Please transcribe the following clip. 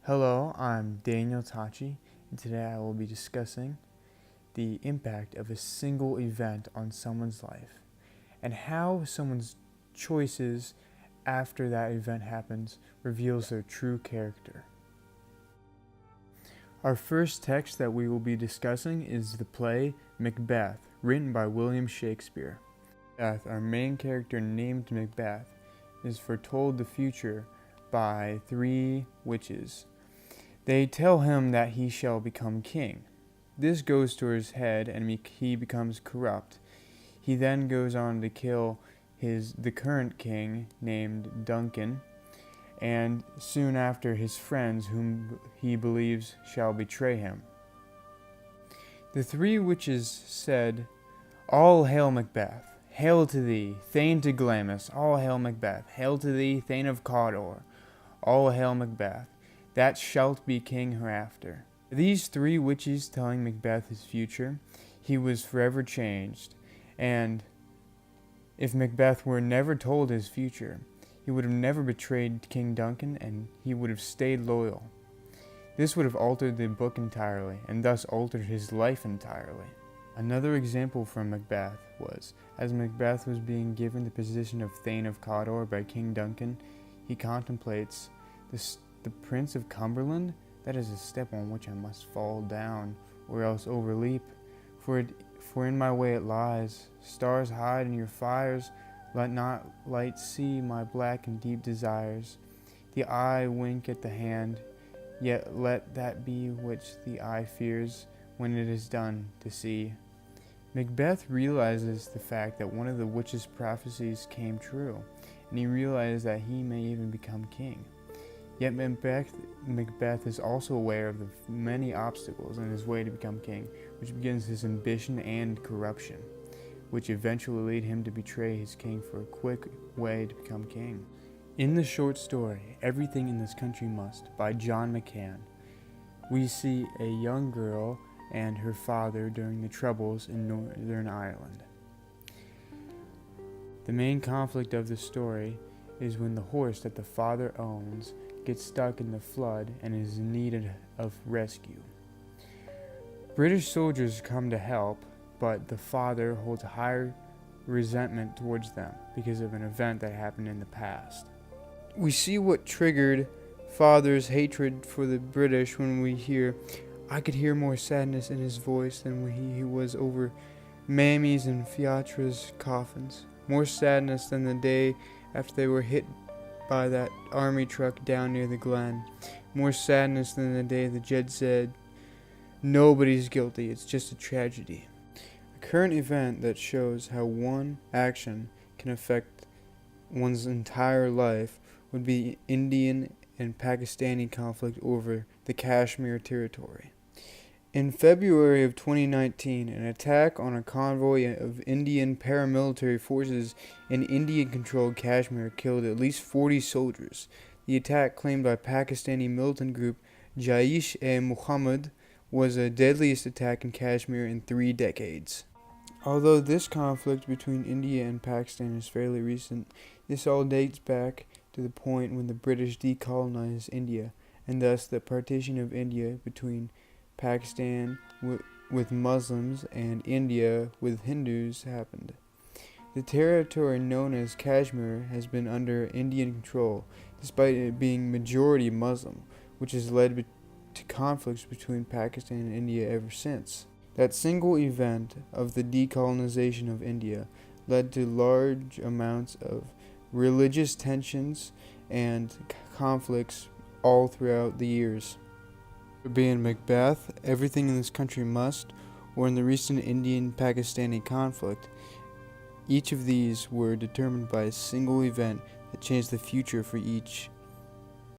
Hello, I'm Daniel Tachi, and today I will be discussing the impact of a single event on someone's life and how someone's choices after that event happens reveals their true character. Our first text that we will be discussing is the play Macbeth, written by William Shakespeare. Macbeth, our main character named Macbeth, is foretold the future by three witches. They tell him that he shall become king. This goes to his head and he becomes corrupt. He then goes on to kill the current king named Duncan, and soon after his friends whom he believes shall betray him. The three witches said, "All hail Macbeth! Hail to thee, Thane to Glamis! All hail Macbeth! Hail to thee, Thane of Cawdor! All hail Macbeth! That shalt be king hereafter." These three witches telling Macbeth his future, he was forever changed, and if Macbeth were never told his future, he would have never betrayed King Duncan and he would have stayed loyal. This would have altered the book entirely, and thus altered his life entirely. Another example from Macbeth was, as Macbeth was being given the position of Thane of Cawdor by King Duncan, he contemplates the Prince of Cumberland. That is a step on which I must fall down, or else overleap. For in my way it lies. Stars hide in your fires. Let not light see my black and deep desires. The eye wink at the hand, yet let that be which the eye fears when it is done to see. Macbeth realizes the fact that one of the witches' prophecies came true, and he realizes that he may even become king. Yet Macbeth is also aware of the many obstacles in his way to become king, which begins his ambition and corruption, which eventually lead him to betray his king for a quick way to become king. In the short story, Everything in This Country Must, by John McCann, we see a young girl and her father during the Troubles in Northern Ireland. The main conflict of the story is when the horse that the father owns gets stuck in the flood and is in need of rescue. British soldiers come to help, but the father holds a higher resentment towards them because of an event that happened in the past. We see what triggered father's hatred for the British when we hear, "I could hear more sadness in his voice than when he was over Mammy's and Fiatra's coffins. More sadness than the day after they were hit by that army truck down near the Glen. More sadness than the day the judge said, 'Nobody's guilty, it's just a tragedy.'" A current event that shows how one action can affect one's entire life would be Indian and Pakistani conflict over the Kashmir territory. In February of 2019, an attack on a convoy of Indian paramilitary forces in Indian-controlled Kashmir killed at least 40 soldiers. The attack, claimed by Pakistani militant group Jaish-e-Mohammed, was the deadliest attack in Kashmir in 3 decades. Although this conflict between India and Pakistan is fairly recent, this all dates back to the point when the British decolonized India, and thus the partition of India between Pakistan with Muslims and India with Hindus happened. The territory known as Kashmir has been under Indian control, despite it being majority Muslim, which has led to conflicts between Pakistan and India ever since. That single event of the decolonization of India led to large amounts of religious tensions and conflicts all throughout the years. Be in Macbeth, Everything in This Country Must, or in the recent Indian-Pakistani conflict, each of these were determined by a single event that changed the future for each